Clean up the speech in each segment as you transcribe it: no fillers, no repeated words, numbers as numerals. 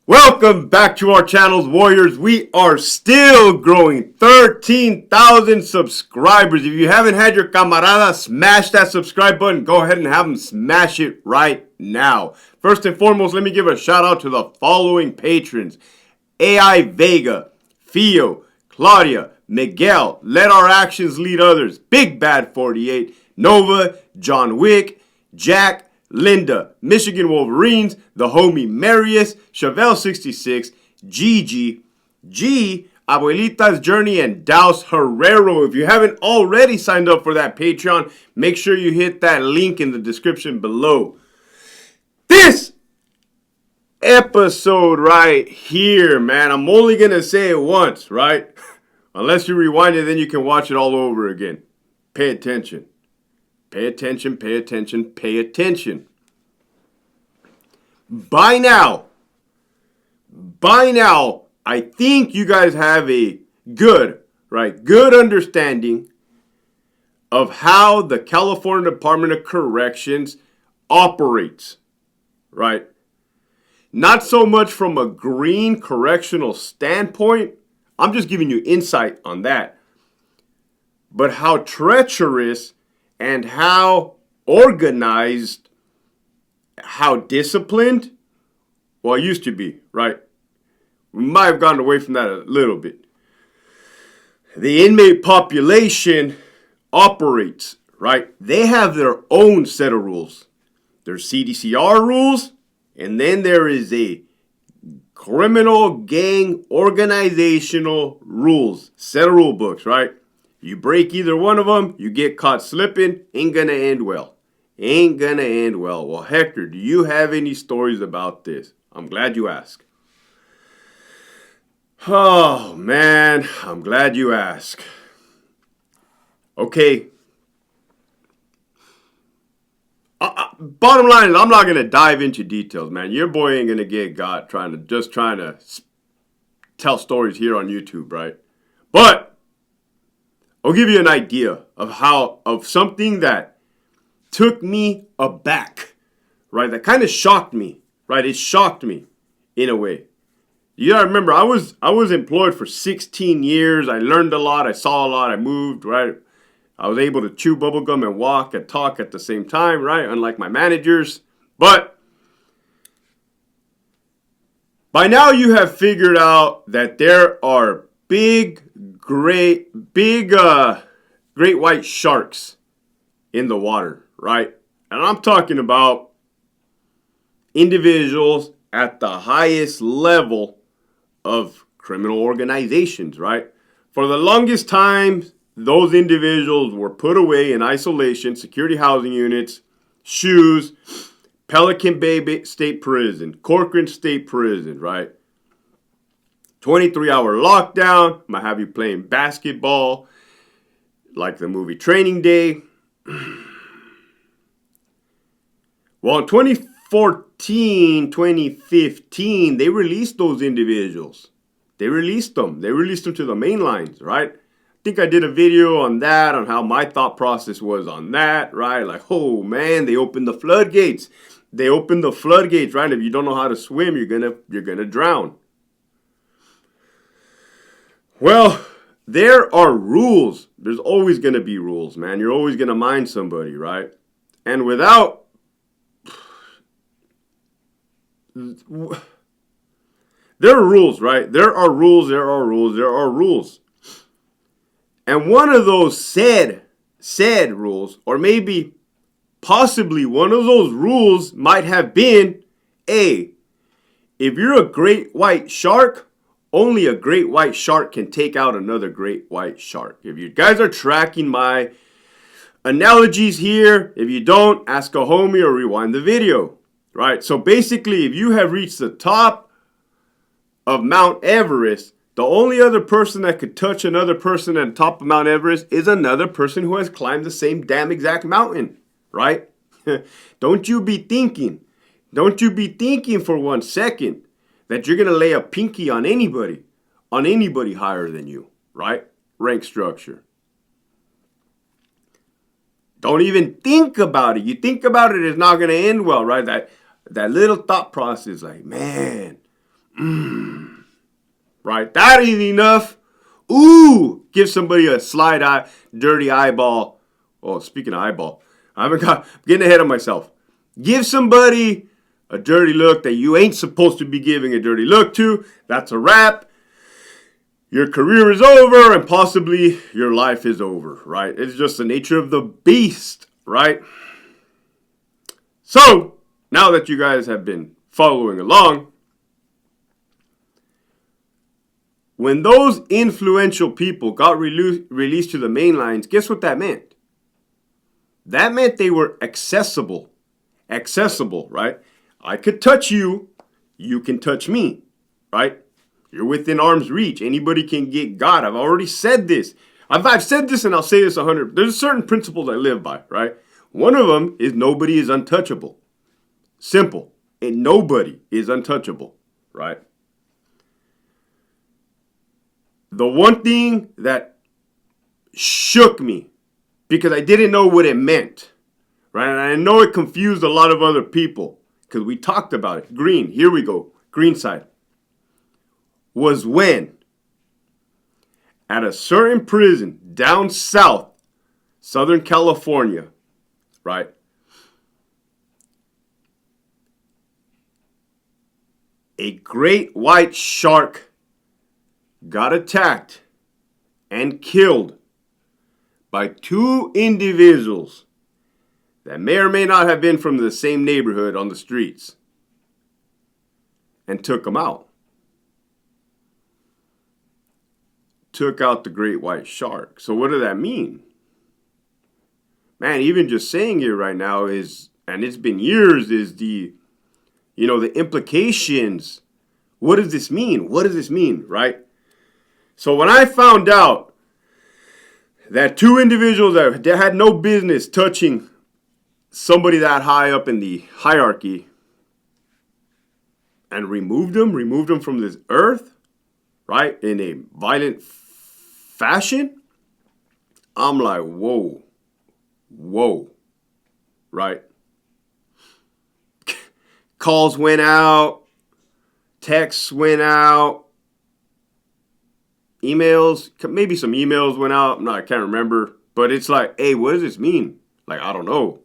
Welcome back to our channels, Warriors. We are still growing. 13,000 subscribers. If you haven't had your camarada smash that subscribe button, go ahead and have them smash it right now. First and foremost, let me give a shout out to the following patrons. AI Vega, Fio, Claudia, Miguel, Let Our Actions Lead Others, Big Bad 48, Nova, John Wick, Jack, Linda, Michigan Wolverines, the homie Marius, Chevelle66, Gigi, G, Abuelita's Journey, and Daus Herrero. If you haven't already signed up for that Patreon, make sure you hit that link in the description below. This episode right here, man, I'm only going to say it once, right? Unless you rewind it, then you can watch it all over again. Pay attention. Pay attention, pay attention, pay attention. By now, I think you guys have a good understanding of how the California Department of Corrections operates, right? Not so much from a green correctional standpoint. I'm just giving you insight on that. But how treacherous and how organized, how disciplined, well, it used to be, right? We might have gotten away from that a little bit. The inmate population operates, right? They have their own set of rules. There's CDCR rules, and then there is a criminal gang organizational rules, set of rule books, right? You break either one of them, you get caught slipping, ain't gonna end well. Ain't gonna end well. Well, Hector, do you have any stories about this? I'm glad you asked. Oh, man, I'm glad you asked. Okay. Bottom line is, I'm not gonna dive into details, man. Your boy ain't gonna get got trying to tell stories here on YouTube, right? But I'll give you an idea of something that took me aback, right? That kind of shocked me, right? It shocked me in a way. You gotta remember, I was employed for 16 years. I learned a lot. I saw a lot. I moved, right? I was able to chew bubblegum and walk and talk at the same time, right? Unlike my managers. But by now you have figured out that there are great white sharks in the water, right? And I'm talking about individuals at the highest level of criminal organizations, right? For the longest time, those individuals were put away in isolation, security housing units, SHUs, Pelican Bay State Prison, Corcoran State Prison, right? 23-hour lockdown, might have you playing basketball, like the movie Training Day. Well, in 2014, 2015, they released those individuals. They released them to the main lines, right? I think I did a video on that, on how my thought process was on that, right? Like, oh man, they opened the floodgates. They opened the floodgates, right? If you don't know how to swim, you're gonna drown. Well, there are rules. There's always gonna be rules, man. You're always gonna mind somebody, right? And without there are rules, right? There are rules. And one of those said rules, or maybe possibly one of those rules might have been, if you're a great white shark, only a great white shark can take out another great white shark. If you guys are tracking my analogies here, if you don't, ask a homie or rewind the video, right? So basically, if you have reached the top of Mount Everest, the only other person that could touch another person at the top of Mount Everest is another person who has climbed the same damn exact mountain, right? Don't you be thinking for 1 second that you're going to lay a pinky on anybody higher than you, right? Rank structure. Don't even think about it. You think about it, it's not going to end well, right? That little thought process, like, man, Right? That ain't enough. Ooh, give somebody a slide eye, dirty eyeball. Oh, speaking of eyeball, I'm getting ahead of myself. Give somebody a dirty look that you ain't supposed to be giving a dirty look to. That's a wrap. Your career is over and possibly your life is over, right? It's just the nature of the beast, right? So, now that you guys have been following along, when those influential people got released to the main lines, guess what that meant? That meant they were accessible. Accessible, right? I could touch you, you can touch me, right? You're within arm's reach. Anybody can get got. I've already said this. I've said this and I'll say this 100. There's certain principles I live by, right? One of them is nobody is untouchable. Simple. And nobody is untouchable, right? The one thing that shook me, because I didn't know what it meant, right? And I know it confused a lot of other people, because we talked about it. Green, here we go, green side. Was when, at a certain prison down south, Southern California, right? A great white shark got attacked and killed by two individuals that may or may not have been from the same neighborhood on the streets and took them out. Took out the great white shark. So what does that mean? Man, even just saying it right now is, and it's been years, is the implications. What does this mean? What does this mean, right? So when I found out that two individuals that had no business touching somebody that high up in the hierarchy and removed them from this earth, right, in a violent fashion, I'm like, whoa, right? Calls went out, texts went out, emails, maybe some emails went out. I can't remember. But it's like, hey, what does this mean? Like, I don't know.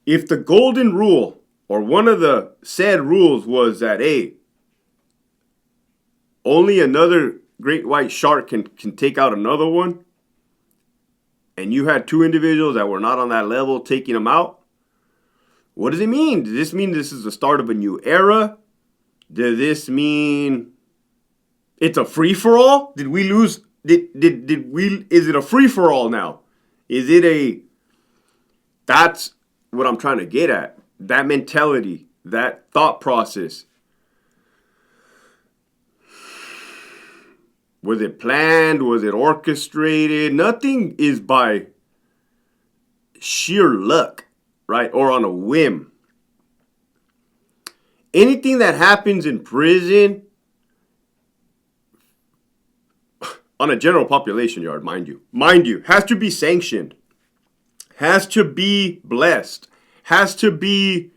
If the golden rule, or one of the said rules was that, hey, only another great white shark can take out another one, and you had two individuals that were not on that level taking them out, what does it mean? Does this mean this is the start of a new era? Does this mean it's a free-for-all? Did we lose? Did we? Is it a free-for-all now? That's what I'm trying to get at. That mentality, that thought process. Was it planned? Was it orchestrated? Nothing is by sheer luck, right? Or on a whim. Anything that happens in prison, on a general population yard, mind you, has to be sanctioned, has to be blessed, has to be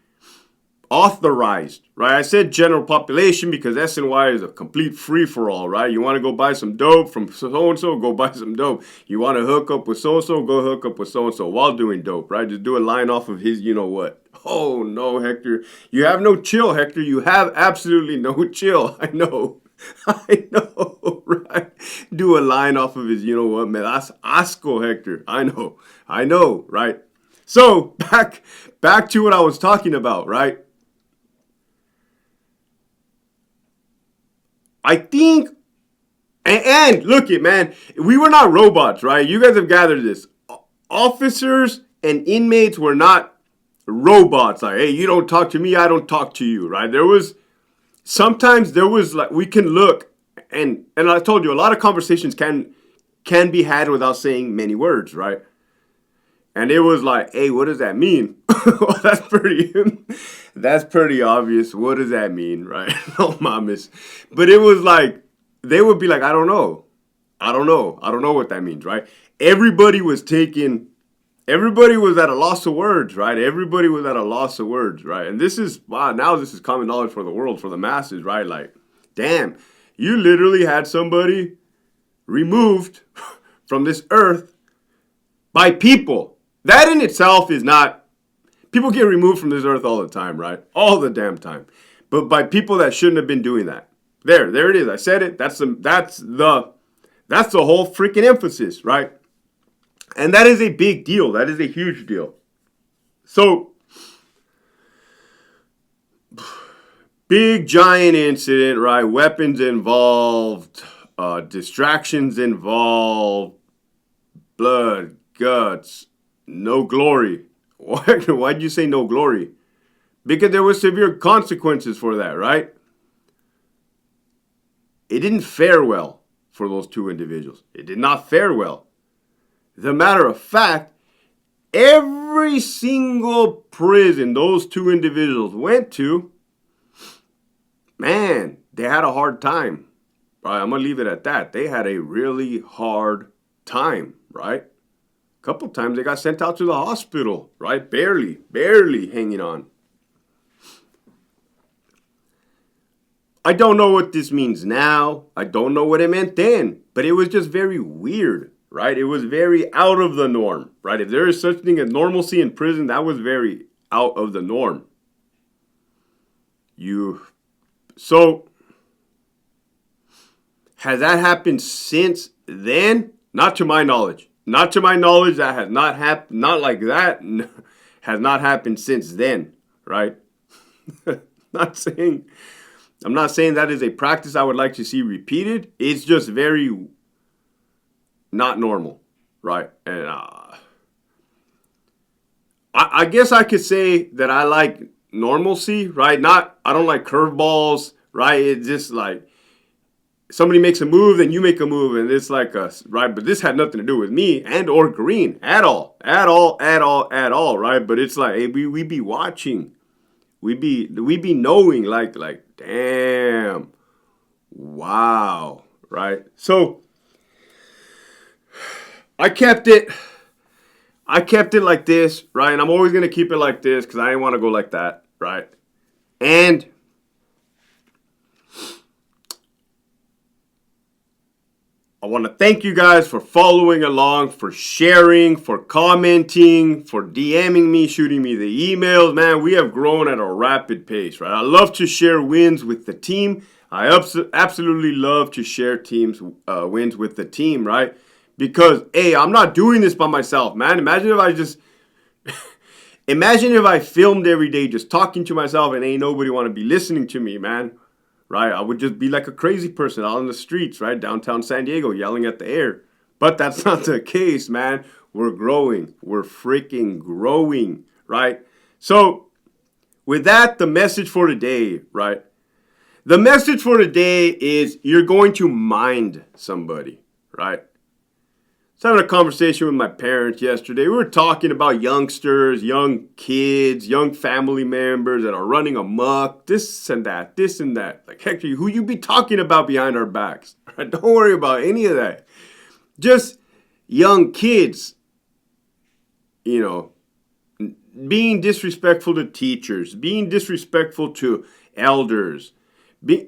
authorized, right? I said general population because SNY is a complete free-for-all, right? You want to go buy some dope from so-and-so, go buy some dope. You want to hook up with so-and-so, go hook up with so-and-so while doing dope, right? Just do a line off of his you-know-what. Oh, no, Hector. You have no chill, Hector. You have absolutely no chill. I know, right? Do a line off of his you-know-what, man. That's asco, Hector. I know, right? So, back to what I was talking about, right? I think, and look it, man, we were not robots, right? You guys have gathered this. Officers and inmates were not robots. Like, hey, you don't talk to me, I don't talk to you, right? Sometimes there was like, we can look, and I told you, a lot of conversations can be had without saying many words, right? And it was like, hey, what does that mean? Well, that's pretty obvious. What does that mean, right? No mames. But it was like, they would be like, I don't know what that means, right? Everybody was taking everybody was at a loss of words, right? Everybody was at a loss of words, right? And this is, wow, now this is common knowledge for the world, for the masses, right? Like, damn, you literally had somebody removed from this earth by people. That in itself is not, people get removed from this earth all the time, right? All the damn time. But by people that shouldn't have been doing that. There it is. I said it. That's the whole freaking emphasis, right? And that is a big deal. That is a huge deal. So, big giant incident, right? Weapons involved, distractions involved, blood, guts, no glory. Why'd you say no glory? Because there were severe consequences for that, right? It didn't fare well for those two individuals. It did not fare well. As a matter of fact, every single prison those two individuals went to, man, they had a hard time. Right? I'm going to leave it at that. They had a really hard time, right? A couple times they got sent out to the hospital, right? Barely hanging on. I don't know what this means now. I don't know what it meant then. But it was just very weird, right? It was very out of the norm, right? If there is such thing as normalcy in prison, that was very out of the norm. So, has that happened since then? Not to my knowledge. Not to my knowledge, that has not happened, not like that, has not happened since then, right? I'm not saying that is a practice I would like to see repeated. It's just very not normal, right? And I guess I could say that I like normalcy, right? I don't like curveballs, right? It's just like somebody makes a move, then you make a move, and it's like us, right? But this had nothing to do with me and or Green at all, right? But it's like, hey, we be watching, we be knowing, like, damn, wow, right? So I kept it like this, right? And I'm always gonna keep it like this because I didn't want to go like that, right? And I want to thank you guys for following along, for sharing, for commenting, for DMing me, shooting me the emails. Man, we have grown at a rapid pace, right? I love to share wins with the team. I absolutely love to share wins with the team, right? Because, hey, I'm not doing this by myself, man. Imagine if I filmed every day just talking to myself and ain't nobody want to be listening to me, man. Right? I would just be like a crazy person out on the streets, right? Downtown San Diego, yelling at the air. But that's not the case, man. We're growing. We're freaking growing, right? So, with that, the message for today, right? The message for today is you're going to mind somebody, right? I was having a conversation with my parents yesterday. We were talking about youngsters, young kids, young family members that are running amok, this and that. Like, Hector, who you be talking about behind our backs? Don't worry about any of that. Just young kids, being disrespectful to teachers, being disrespectful to elders,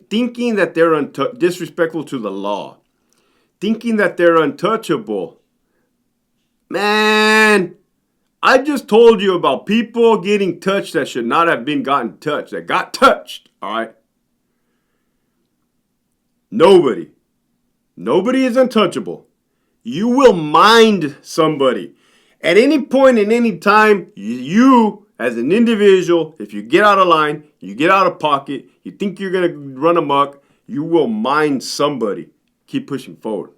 thinking that they're disrespectful to the law, thinking that they're untouchable. Man, I just told you about people getting touched that should not have been gotten touched, that got touched, all right? Nobody is untouchable. You will mind somebody. At any point in any time, you, as an individual, if you get out of line, you get out of pocket, you think you're going to run amok, you will mind somebody. Keep pushing forward.